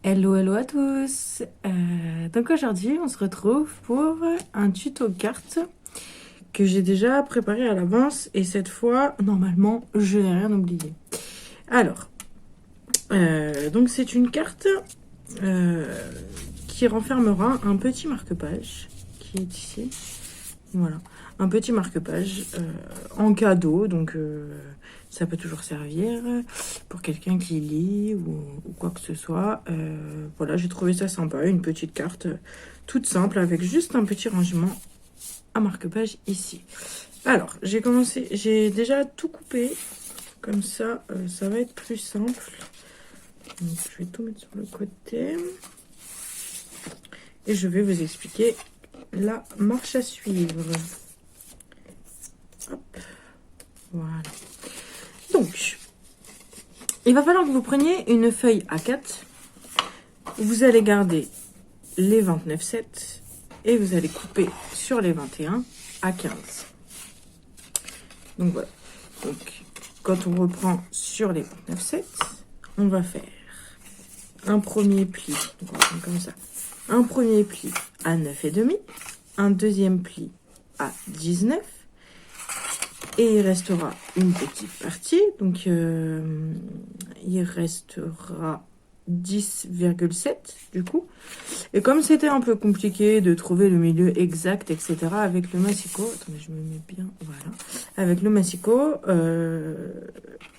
Hello, hello à tous. Donc aujourd'hui, on se retrouve pour un tuto cartes que j'ai déjà préparé à l'avance et cette fois, normalement, je n'ai rien oublié. Alors, donc c'est une carte qui renfermera un petit marque-page qui est ici. Voilà, un petit marque-page en cadeau, donc ça peut toujours servir pour quelqu'un qui lit ou quoi que ce soit. Voilà, j'ai trouvé ça sympa, une petite carte toute simple avec juste un petit rangement à marque-page ici. Alors, j'ai déjà tout coupé, comme ça, ça va être plus simple. Donc, je vais tout mettre sur le côté et je vais vous expliquer la marche à suivre. Hop, voilà. Donc, il va falloir que vous preniez une feuille A4. Vous allez garder les 29 sets et vous allez couper sur les 21 à 15. Donc voilà. Donc, quand on reprend sur les 29 sets, on va faire un premier pli. Donc on va prendre comme ça. Un premier pli à 9,5. Un deuxième pli à 19. Et il restera une petite partie, donc il restera 10,7 du coup. Et comme c'était un peu compliqué de trouver le milieu exact, etc. avec le massicot, attendez, je me mets bien, voilà. Avec le massicot,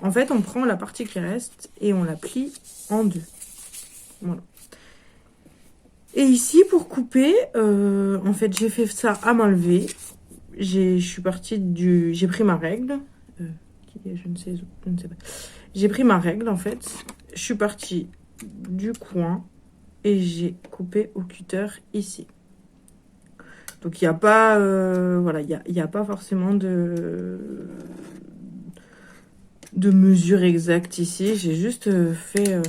en fait, on prend la partie qui reste et on la plie en deux. Voilà. Et ici, pour couper, en fait, j'ai fait ça à main levée. J'ai pris ma règle. Je ne sais pas. J'ai pris ma règle, en fait. Je suis partie du coin et j'ai coupé au cutter ici. Donc, il n'y a pas, voilà, il y a pas forcément de mesure exacte ici. J'ai juste fait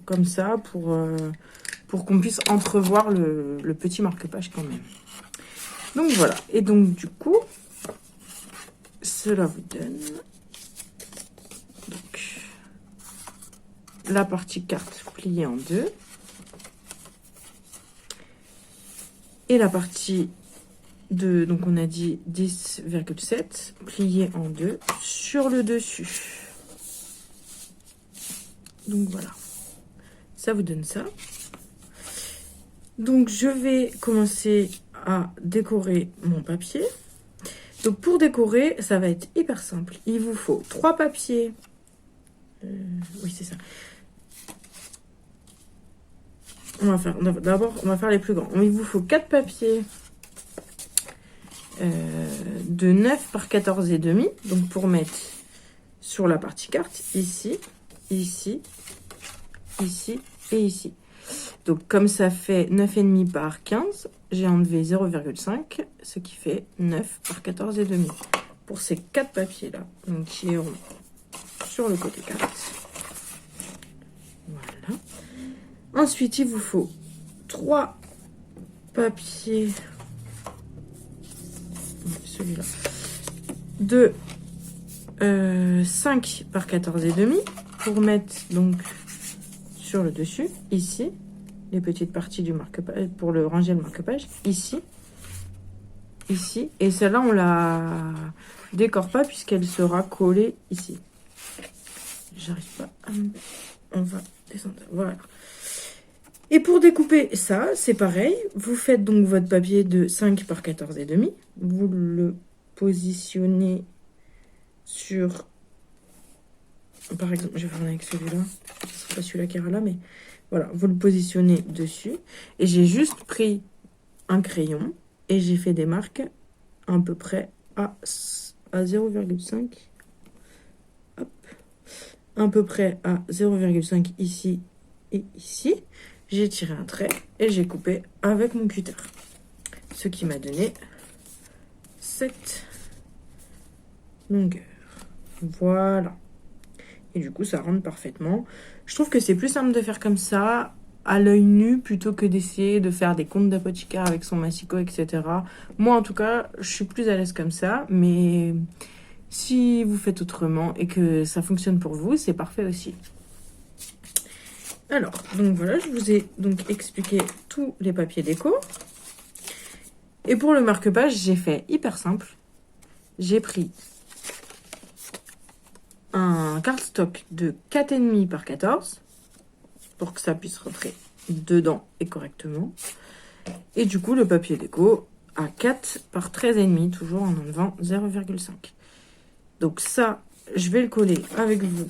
comme ça pour qu'on puisse entrevoir le petit marque-page quand même. Donc voilà, et donc du coup, cela vous donne donc la partie carte pliée en deux et la partie de, donc on a dit 10,7 pliée en deux sur le dessus. Donc voilà, ça vous donne ça. Donc je vais commencer à décorer mon papier. Donc pour décorer, ça va être hyper simple. Il vous faut 3 papiers. Oui, c'est ça. D'abord, on va faire les plus grands. Il vous faut 4 papiers de 9 par 14,5. Donc pour mettre sur la partie carte, ici, ici, ici et ici. Donc comme ça fait 9,5 par 15, j'ai enlevé 0,5, ce qui fait 9 par 14,5. Pour ces 4 papiers-là, donc qui iront sur le côté carte. Voilà. Ensuite, il vous faut 3 papiers, celui-là, de 5 par 14,5 pour mettre donc sur le dessus, ici, les petites parties du marque-page, pour le ranger le marque-page, ici, ici, et celle-là, on la décore pas puisqu'elle sera collée ici. J'arrive pas à me... On va descendre, voilà. Et pour découper ça, c'est pareil. Vous faites donc votre papier de 5 par 14,5. Vous le positionnez sur... Par exemple, je vais faire avec celui-là. Ce ne sera pas celui-là qui ira là, mais... Voilà, vous le positionnez dessus. Et j'ai juste pris un crayon et j'ai fait des marques à peu près à 0,5. Hop. À peu près à 0,5 ici et ici. J'ai tiré un trait et j'ai coupé avec mon cutter. Ce qui m'a donné cette longueur. Voilà. Et du coup, ça rentre parfaitement. Je trouve que c'est plus simple de faire comme ça, à l'œil nu, plutôt que d'essayer de faire des comptes d'apothicaire avec son massicot, etc. Moi, en tout cas, je suis plus à l'aise comme ça. Mais si vous faites autrement et que ça fonctionne pour vous, c'est parfait aussi. Alors, donc voilà, je vous ai donc expliqué tous les papiers déco. Et pour le marque-page, j'ai fait hyper simple. J'ai pris un cardstock de 4,5 par 14 pour que ça puisse rentrer dedans et correctement. Et du coup, le papier déco à 4 par 13,5, toujours en enlevant 0,5. Donc ça, je vais le coller avec vous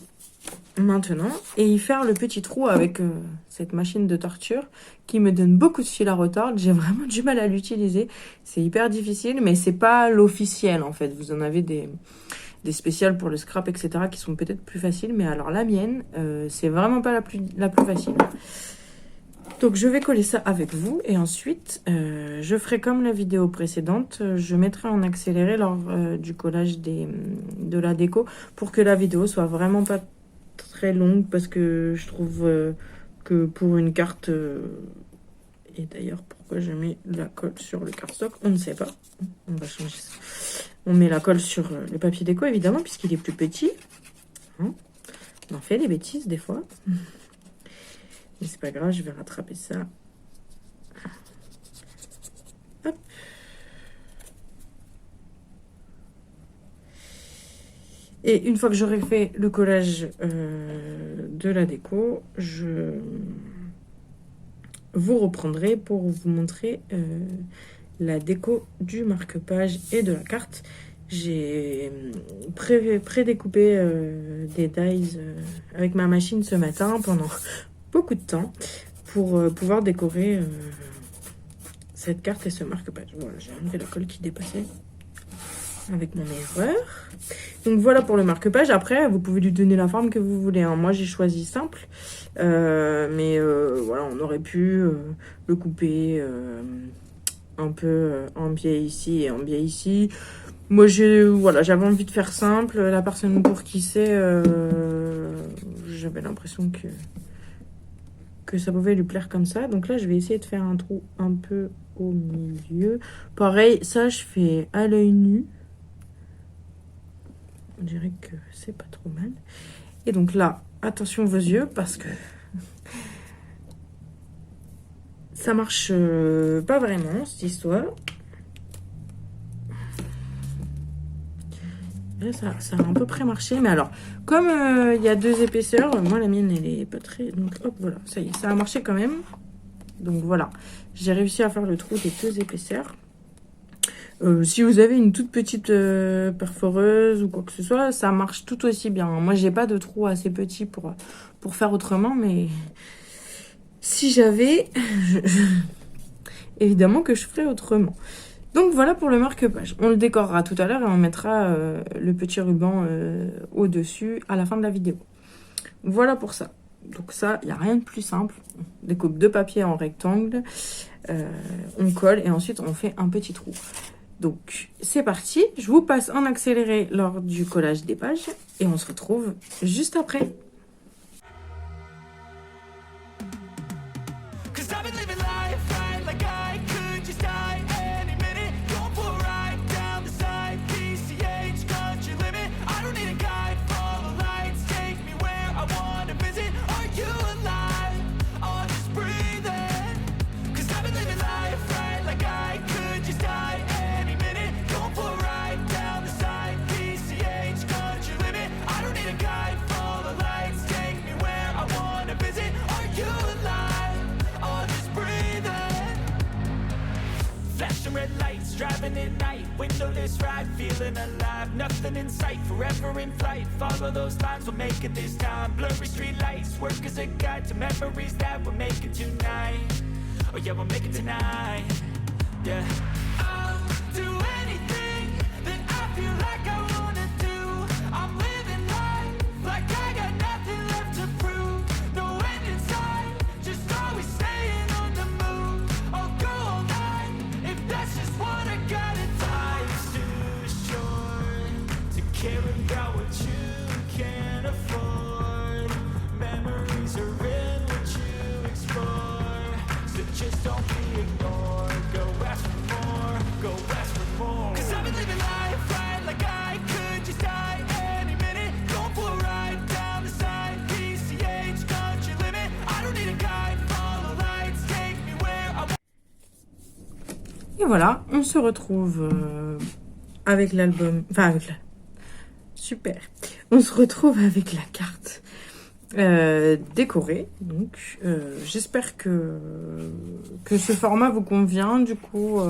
maintenant et y faire le petit trou avec cette machine de torture qui me donne beaucoup de fil à retordre. J'ai vraiment du mal à l'utiliser. C'est hyper difficile, mais c'est pas l'officiel en fait. Vous en avez des spéciales pour le scrap, etc. qui sont peut-être plus faciles, mais alors la mienne, c'est vraiment pas la plus facile. Donc je vais coller ça avec vous et ensuite je ferai comme la vidéo précédente, je mettrai en accéléré lors du collage de la déco pour que la vidéo soit vraiment pas très longue parce que je trouve que pour une carte, et d'ailleurs pourquoi j'ai mis la colle sur le cardstock, on ne sait pas, on va changer ça. On met la colle sur le papier déco évidemment puisqu'il est plus petit, hein, on en fait des bêtises des fois. Mais c'est pas grave, je vais rattraper ça. Hop. Et une fois que j'aurai fait le collage de la déco, je vous reprendrai pour vous montrer la déco du marque-page et de la carte. J'ai pré-découpé des dies avec ma machine ce matin pendant beaucoup de temps pour pouvoir décorer cette carte et ce marque-page. Voilà, j'ai enlevé la colle qui dépassait avec mon erreur. Donc voilà pour le marque-page. Après, vous pouvez lui donner la forme que vous voulez, hein. Moi, j'ai choisi simple. Mais voilà, on aurait pu le couper un peu en biais ici et en biais ici. Moi, voilà, j'avais envie de faire simple. La personne pour qui c'est, j'avais l'impression que ça pouvait lui plaire comme ça. Donc là, je vais essayer de faire un trou un peu au milieu. Pareil, ça, je fais à l'œil nu. On dirait que c'est pas trop mal. Et donc là, attention vos yeux parce que ça marche pas vraiment, cette histoire. Là, ça a à peu près marché. Mais alors, comme il y a 2 épaisseurs, moi la mienne, elle est pas très... Donc hop, voilà, ça y est, ça a marché quand même. Donc voilà, j'ai réussi à faire le trou des 2 épaisseurs. Si vous avez une toute petite perforeuse ou quoi que ce soit, ça marche tout aussi bien. Moi, j'ai pas de trou assez petit pour faire autrement, mais si j'avais, évidemment que je ferais autrement. Donc voilà pour le marque-page. On le décorera tout à l'heure et on mettra le petit ruban au-dessus à la fin de la vidéo. Voilà pour ça. Donc ça, il n'y a rien de plus simple. On découpe 2 papiers en rectangle, on colle et ensuite on fait un petit trou. Donc c'est parti, je vous passe en accéléré lors du collage des pages et on se retrouve juste après. Driving at night, windowless ride, feeling alive. Nothing in sight, forever in flight. Follow those lines, we'll make it this time. Blurry street lights, work as a guide to memories that we're making tonight. Oh yeah, we'll make it tonight. Yeah. I'll do anything that I feel like I wanna do. I'm living life like I got nothing left to prove. No end in sight, just always staying on the move. I'll go all night if that's just what I got. Life's too short to care about what you can't afford. Memories are in what you explore, so just don't be ignored. Go ask for more, go ask for more. 'Cause Et voilà, on se retrouve avec l'album, enfin avec la... Super. On se retrouve avec la carte décorée. Donc, j'espère que ce format vous convient. Du coup,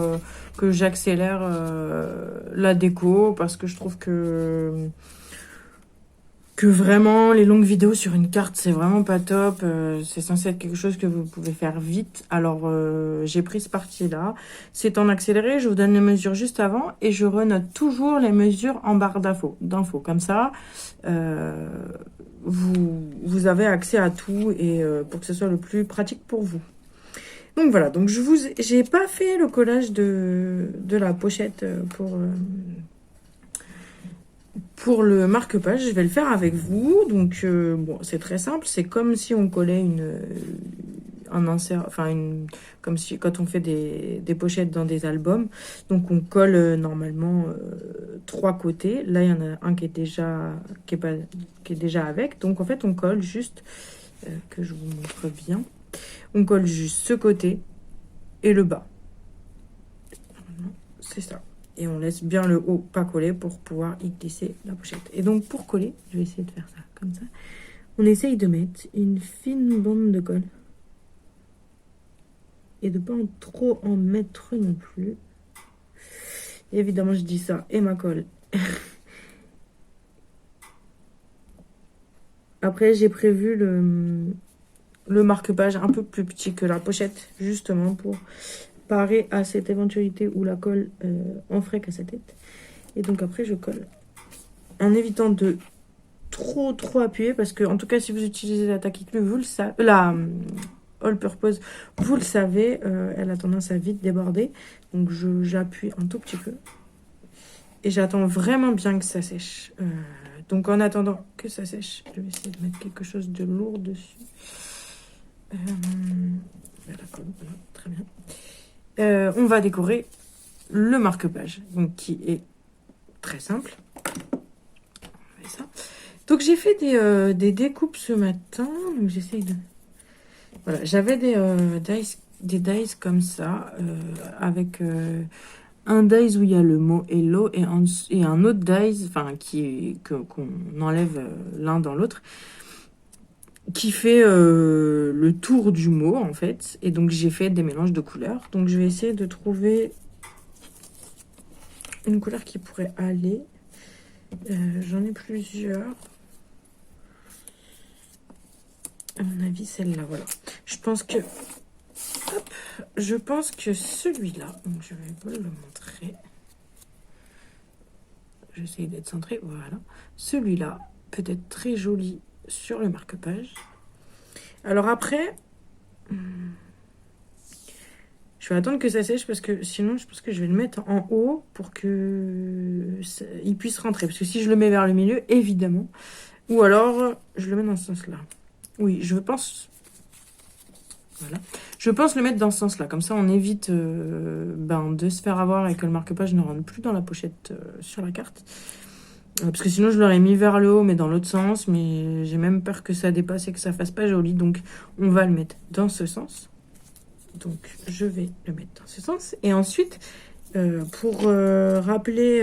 que j'accélère la déco parce que je trouve que vraiment les longues vidéos sur une carte c'est vraiment pas top. C'est censé être quelque chose que vous pouvez faire vite. Alors j'ai pris ce parti là, c'est en accéléré, je vous donne les mesures juste avant et je renote toujours les mesures en barre d'infos. Comme ça vous avez accès à tout et pour que ce soit le plus pratique pour vous. Donc voilà, donc j'ai pas fait le collage de la pochette pour le marque-page, je vais le faire avec vous. Donc, bon, c'est très simple. C'est comme si on collait un insert, enfin, comme si quand on fait des pochettes dans des albums. Donc, on colle normalement 3 côtés. Là, il y en a un qui est déjà avec. Donc, en fait, on colle juste, que je vous montre bien. On colle juste ce côté et le bas. C'est ça. Et on laisse bien le haut pas collé pour pouvoir y glisser la pochette. Et donc pour coller, je vais essayer de faire ça comme ça. On essaye de mettre une fine bande de colle. Et de pas trop en mettre non plus. Et évidemment je dis ça et ma colle. Après j'ai prévu le marque-page un peu plus petit que la pochette. Justement pour parer à cette éventualité où la colle en ferait qu'à sa tête. Et donc après je colle en évitant de trop appuyer parce que en tout cas si vous utilisez la Taquiclu, vous le savez, la all purpose, vous le savez, elle a tendance à vite déborder. Donc j'appuie un tout petit peu et j'attends vraiment bien que ça sèche. Donc en attendant que ça sèche, je vais essayer de mettre quelque chose de lourd dessus. La colle, voilà, très bien. On va décorer le marque-page, donc qui est très simple. On fait ça. Donc j'ai fait des découpes ce matin, donc j'essaye de... Voilà, j'avais des dies comme ça, avec un dies où il y a le mot hello et un autre dies, enfin qu'on enlève l'un dans l'autre, qui fait le tour du mot en fait. Et donc j'ai fait des mélanges de couleurs. Donc je vais essayer de trouver une couleur qui pourrait aller. J'en ai plusieurs. À mon avis celle-là, voilà. Je pense que celui-là, donc je vais vous le montrer. J'essaie d'être centré, voilà. Celui-là peut être très joli sur le marque-page. Alors après, je vais attendre que ça sèche parce que sinon je pense que je vais le mettre en haut pour que il puisse rentrer. Parce que si je le mets vers le milieu, évidemment, ou alors je le mets dans ce sens-là. Oui, je pense... Voilà. Je pense le mettre dans ce sens-là. Comme ça, on évite de se faire avoir et que le marque-page ne rentre plus dans la pochette sur la carte. Parce que sinon, je l'aurais mis vers le haut, mais dans l'autre sens. Mais j'ai même peur que ça dépasse et que ça fasse pas joli. Donc, on va le mettre dans ce sens. Donc, je vais le mettre dans ce sens. Et ensuite, pour rappeler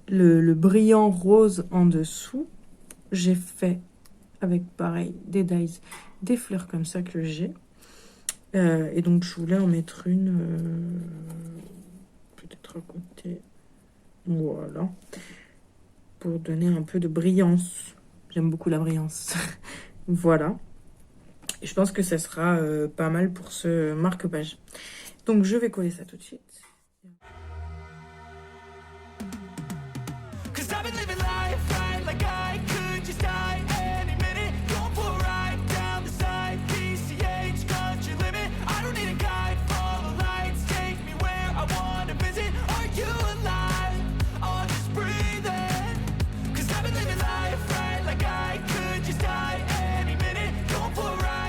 le brillant rose en dessous, j'ai fait, avec pareil, des dies, des fleurs comme ça que j'ai. Et donc, je voulais en mettre une, peut-être à côté. Voilà. Pour donner un peu de brillance. J'aime beaucoup la brillance. Voilà. Et je pense que ça sera pas mal pour ce marque-page. Donc, je vais coller ça tout de suite.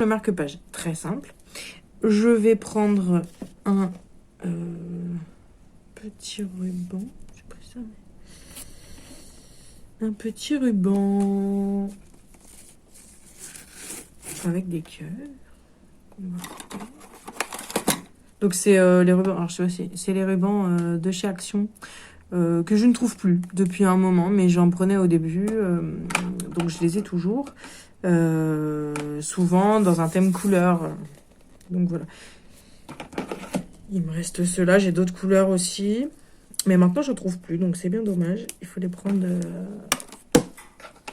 Le marque-page, très simple. Je vais prendre un petit ruban. J'ai pris ça, mais... Un petit ruban avec des cœurs. Donc c'est les rubans, alors je sais pas si c'est les rubans de chez Action que je ne trouve plus depuis un moment, mais j'en prenais au début, donc je les ai toujours, souvent dans un thème couleur. Donc voilà. Il me reste ceux-là, j'ai d'autres couleurs aussi, mais maintenant je ne trouve plus, donc c'est bien dommage. Il faut les prendre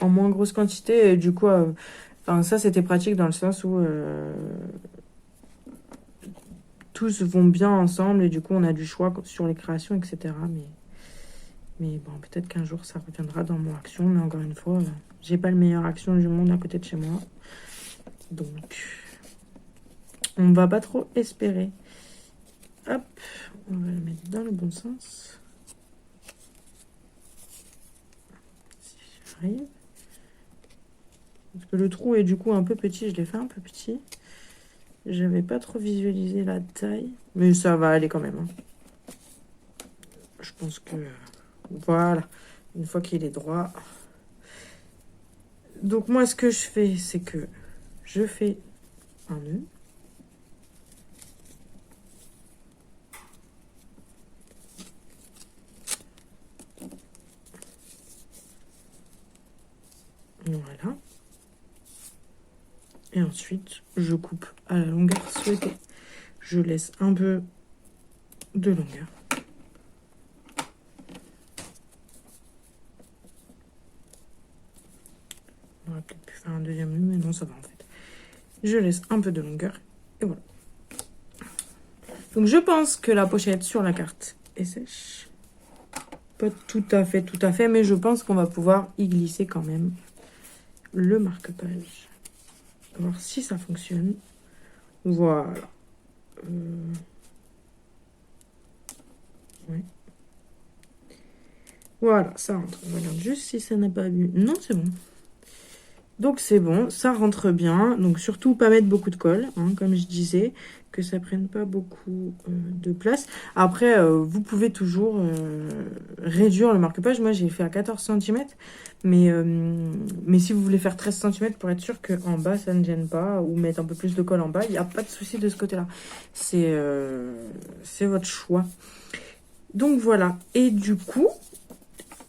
en moins grosse quantité, et du coup, enfin, ça c'était pratique dans le sens où tous vont bien ensemble et du coup on a du choix sur les créations, etc. Mais bon, peut-être qu'un jour ça reviendra dans mon Action, mais encore une fois, j'ai pas le meilleur Action du monde à côté de chez moi. Donc, on va pas trop espérer. Hop, on va le mettre dans le bon sens. Si j'arrive. Parce que le trou est du coup un peu petit, je l'ai fait un peu petit. J'avais pas trop visualisé la taille, mais ça va aller quand même. Hein. Je pense que... Voilà, une fois qu'il est droit. Donc moi, ce que je fais, c'est que je fais un nœud. Voilà. Et ensuite, je coupe à la longueur souhaitée. Je laisse un peu de longueur. On aurait peut-être pu faire un deuxième nœud, mais non, ça va en fait. Je laisse un peu de longueur et voilà. Donc je pense que la pochette sur la carte est sèche. Pas tout à fait, mais je pense qu'on va pouvoir y glisser quand même le marque-page. Voir si ça fonctionne. Voilà. Ouais. Voilà, ça rentre. On regarde juste si ça n'a pas bu. Non, c'est bon. Donc c'est bon, ça rentre bien. Donc surtout pas mettre beaucoup de colle, hein, comme je disais, que ça prenne pas beaucoup de place. Après, vous pouvez toujours réduire le marque-page. Moi j'ai fait à 14 cm, mais si vous voulez faire 13 cm pour être sûr qu'en bas ça ne gêne pas, ou mettre un peu plus de colle en bas, il n'y a pas de souci de ce côté-là. C'est votre choix. Donc voilà, et du coup...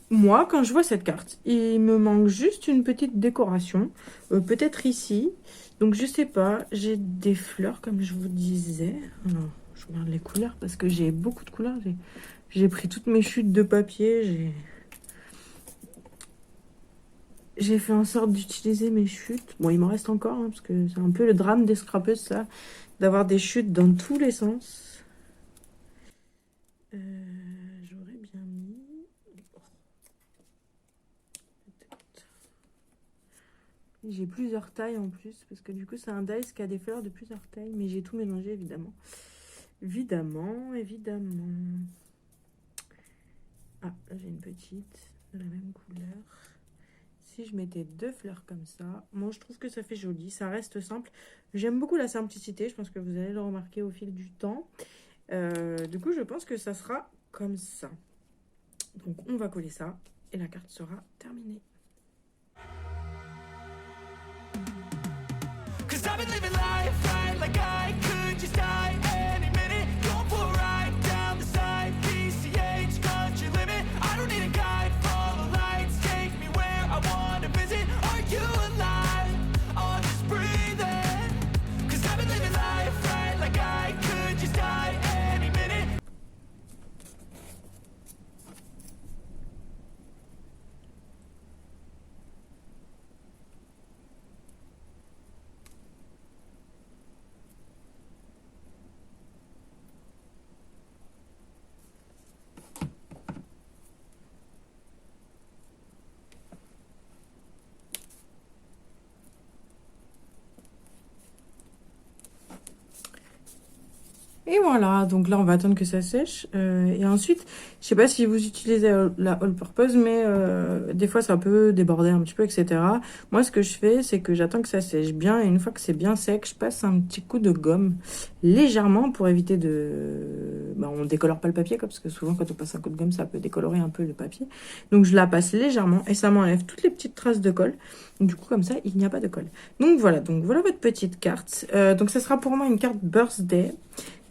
Moi, quand je vois cette carte, il me manque juste une petite décoration. Peut-être ici. Donc, je sais pas. J'ai des fleurs, comme je vous disais. Alors, je regarde les couleurs parce que j'ai beaucoup de couleurs. J'ai pris toutes mes chutes de papier. J'ai fait en sorte d'utiliser mes chutes. Bon, il m'en reste encore, hein, parce que c'est un peu le drame des scrapeuses, ça. D'avoir des chutes dans tous les sens. J'aurais bien mis... J'ai plusieurs tailles en plus, parce que du coup c'est un dice qui a des fleurs de plusieurs tailles, mais j'ai tout mélangé évidemment. Évidemment. Ah, là j'ai une petite de la même couleur. Si je mettais deux fleurs comme ça, moi je trouve que ça fait joli, ça reste simple. J'aime beaucoup la simplicité, je pense que vous allez le remarquer au fil du temps. Du coup je pense que ça sera comme ça. Donc on va coller ça et la carte sera terminée. I've been living life right like I could just die any minute. Going for a ride down the side, PCH country limit. I don't need a guide, follow lights, take me where I want to visit. Are you alive? Or just breathing? Cause I've been living life right like I could just die any minute. Et voilà, donc là on va attendre que ça sèche. Et ensuite, je sais pas si vous utilisez la all purpose, mais des fois ça peut déborder un petit peu, etc. Moi ce que je fais, c'est que j'attends que ça sèche bien. Et une fois que c'est bien sec, je passe un petit coup de gomme légèrement pour éviter de... Bah, on décolore pas le papier, parce que souvent quand on passe un coup de gomme, ça peut décolorer un peu le papier. Donc je la passe légèrement et ça m'enlève toutes les petites traces de colle. Du coup comme ça, il n'y a pas de colle. Donc voilà votre petite carte. Donc ça sera pour moi une carte birthday.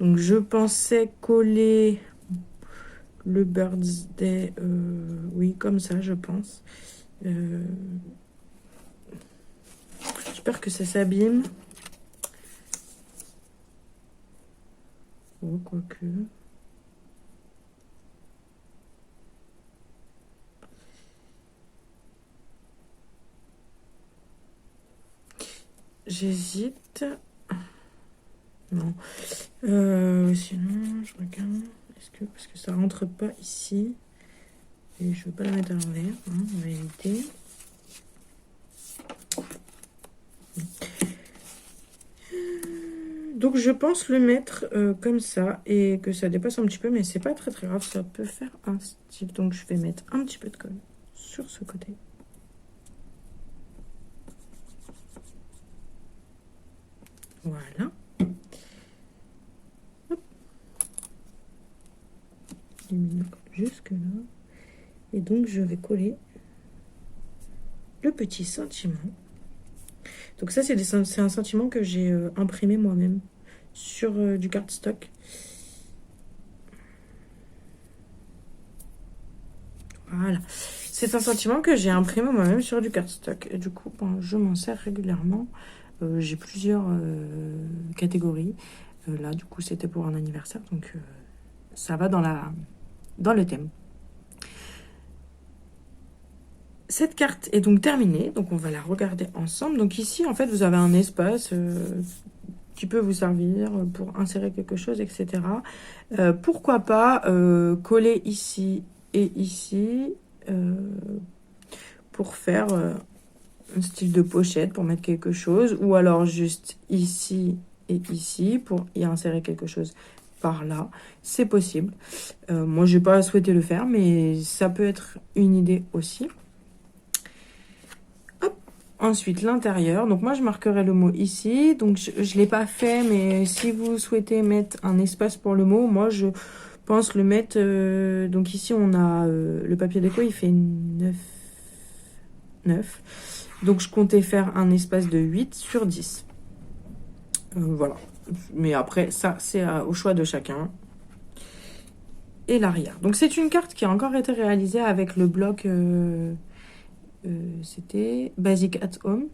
Donc je pensais coller le birthday, oui, comme ça, je pense. J'espère que ça s'abîme. Oh, quoique. J'hésite. Non. Sinon, je regarde. Est-ce que parce que ça rentre pas ici et je veux pas la mettre à l'envers, hein, on va éviter. Donc je pense le mettre comme ça et que ça dépasse un petit peu, mais c'est pas très grave, ça peut faire un style. Donc je vais mettre un petit peu de colle sur ce côté. Voilà. Hop. J'ai mis la colle jusque là. Et donc je vais coller le petit sentiment. Donc ça c'est un sentiment que j'ai imprimé moi-même sur du cardstock. Voilà. C'est un sentiment que j'ai imprimé moi-même sur du cardstock. Et du coup, ben, je m'en sers régulièrement. J'ai plusieurs catégories. Là, du coup, c'était pour un anniversaire. Donc, ça va dans le thème. Cette carte est donc terminée. Donc, on va la regarder ensemble. Donc, ici, en fait, vous avez un espace qui peut vous servir pour insérer quelque chose, etc. Pourquoi pas coller ici et ici pour faire un style de pochette pour mettre quelque chose, ou alors juste ici et ici pour y insérer quelque chose par là, c'est possible. Moi j'ai pas souhaité le faire, mais ça peut être une idée aussi. Hop. Ensuite l'intérieur, donc moi je marquerai le mot ici, donc je l'ai pas fait, mais si vous souhaitez mettre un espace pour le mot, moi je pense le mettre, donc ici on a le papier déco, il fait 9. Donc je comptais faire un espace de 8 sur 10. Voilà. Mais après, ça, c'est au choix de chacun. Et l'arrière. Donc c'est une carte qui a encore été réalisée avec le bloc, c'était Basic at Home.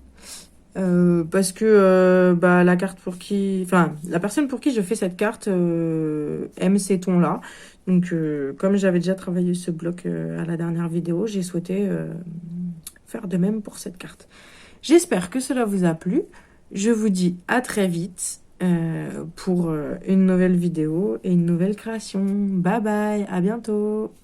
Parce que la carte pour qui, enfin la personne pour qui je fais cette carte aime ces tons là, donc comme j'avais déjà travaillé ce bloc à la dernière vidéo, j'ai souhaité faire de même pour cette carte. J'espère que cela vous a plu. Je vous dis à très vite pour une nouvelle vidéo et une nouvelle création. Bye bye, à bientôt.